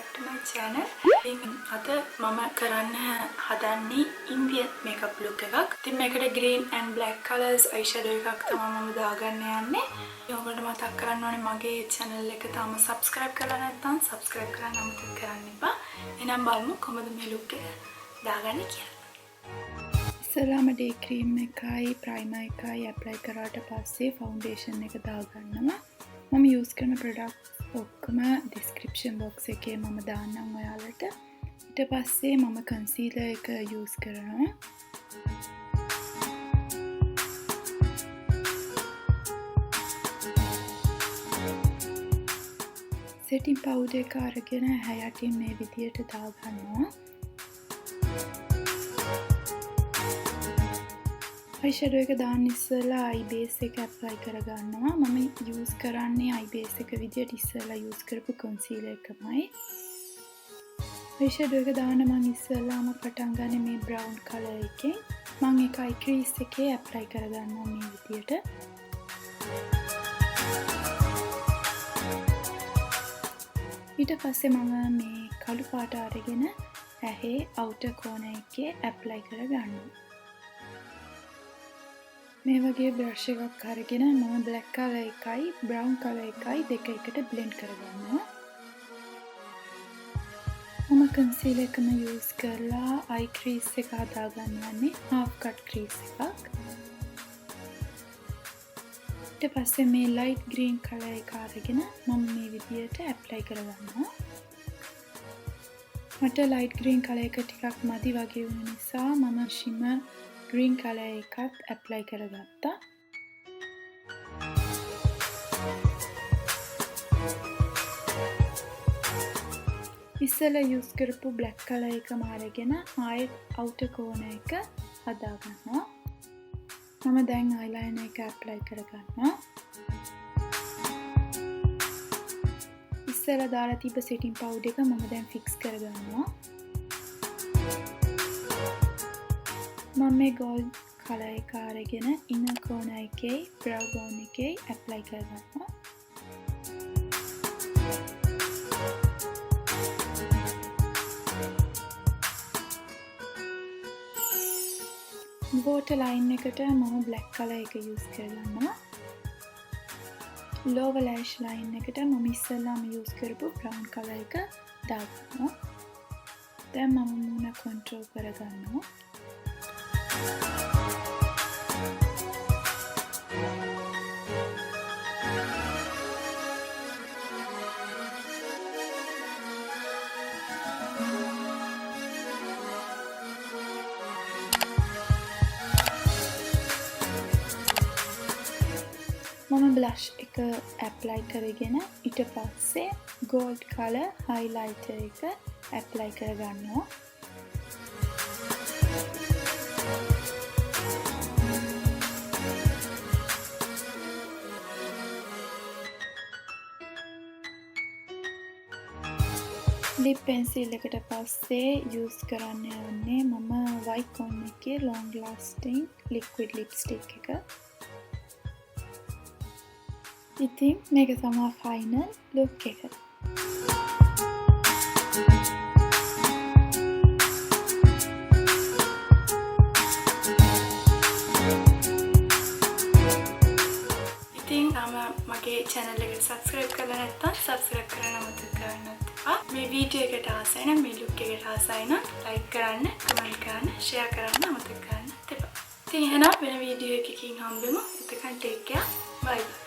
back to my channel. අද මම කරන්න හදන්නේ Indian makeup look එකක්. ඉතින් මේකට green and black colors eyeshadow එකක් තමයි මම දාගන්න යන්නේ. ඔයගොල්ලෝ මතක් කරන්න ඕනේ මගේ channel එක තාම subscribe කරලා නැත්නම් subscribe කරන්න අමතක කරන්න එපා. එහෙනම් බලමු කොහොමද මේ look එක දාගන්නේ කියලා. ඉස්සෙල්ලාම day cream එකයි primer එකයි apply කරාට පස්සේ foundation එක දාගන්නවා. මම use කරන products ඔක්කොම description box එකේ මම දාන්නම් ඔයාලට. ඊට පස්සේ මම concealer එක use කරනවා. setting powder එක අරගෙන හැයටින් මේ විදියට දාගන්නවා. eyeshadow එක දාන්න ඉස්සෙල්ලා eye base එක apply කරගන්නවා. මම use කරන්නේ eye base එක විදියට ඉස්සෙල්ලා use කරපු concealer එකමයි. eyeshadow එක දාන්න මම ඉස්සෙල්ලාම පටන් ගන්නේ මේ brown color එකෙන්. මම ඒක eye crease එකේ apply කරගන්නවා මේ විදියට. ඊට පස්සේ මම මේ කළු පාට අරගෙන ඇහේ outer corner එකේ apply කරගන්නවා. මේ වගේ බ්‍රෂ් එකක් අරගෙන මම black color එකයි brown color එකයි දෙක එකට blend කරගන්නවා. මම concealer එකම use කරලා eye crease එක හදාගන්නන්නේ half cut crease එකක්. ඊට පස්සේ මේ light green color එක අරගෙන මම මේ විදියට apply කරගන්නවා. මට light green color එක ටිකක් මදි වගේ වුණ නිසා මම shimmer green color එකත් apply කරගත්තා. ඉස්සෙල්ලා use කරපු black color එකම අරගෙන ආයෙත් outer corner එක හදාගන්නවා. මම දැන් eyeliner එක apply කරගන්නවා. ඉස්සෙල්ලා දාලා තිබ්බ setting powder එක මම දැන් fix කරගන්නවා. මම මේ gold color එක අරගෙන inner corner එකේ brow bone එකේ apply කරගන්නවා. waterline එකට මම black color එක use කරගන්නවා. lower lash line එකට මම ඉස්සෙල්ලාම use කරපු brown color එක දාගන්නවා. දැන් මම මූණ control කරගන්නවා. මම blush එක apply කරගෙන ඊට පස්සේ gold color highlighter එක apply කරගන්නවා. lip pencil එකට පස්සේ use කරන්න යන්නේ මම Wycon එකේ long lasting liquid lipstick එක. ඉතින් මේක තමයි final look එක. ඉතින් මගේ channel එකට subscribe කරලා නැත්නම් subscribe කරන්න අමතක කරන්න එපා. මේ වීඩියෝ එකට ආසයි නම් මේ look එකට ආසයි නම් like කරන්න, comment කරන්න, share කරන්න අමතක කරන්න එපා. ඉතින් එහෙනම් වෙන වීඩියෝ එකකින් හම්බෙමු. එතකන් take care. Bye.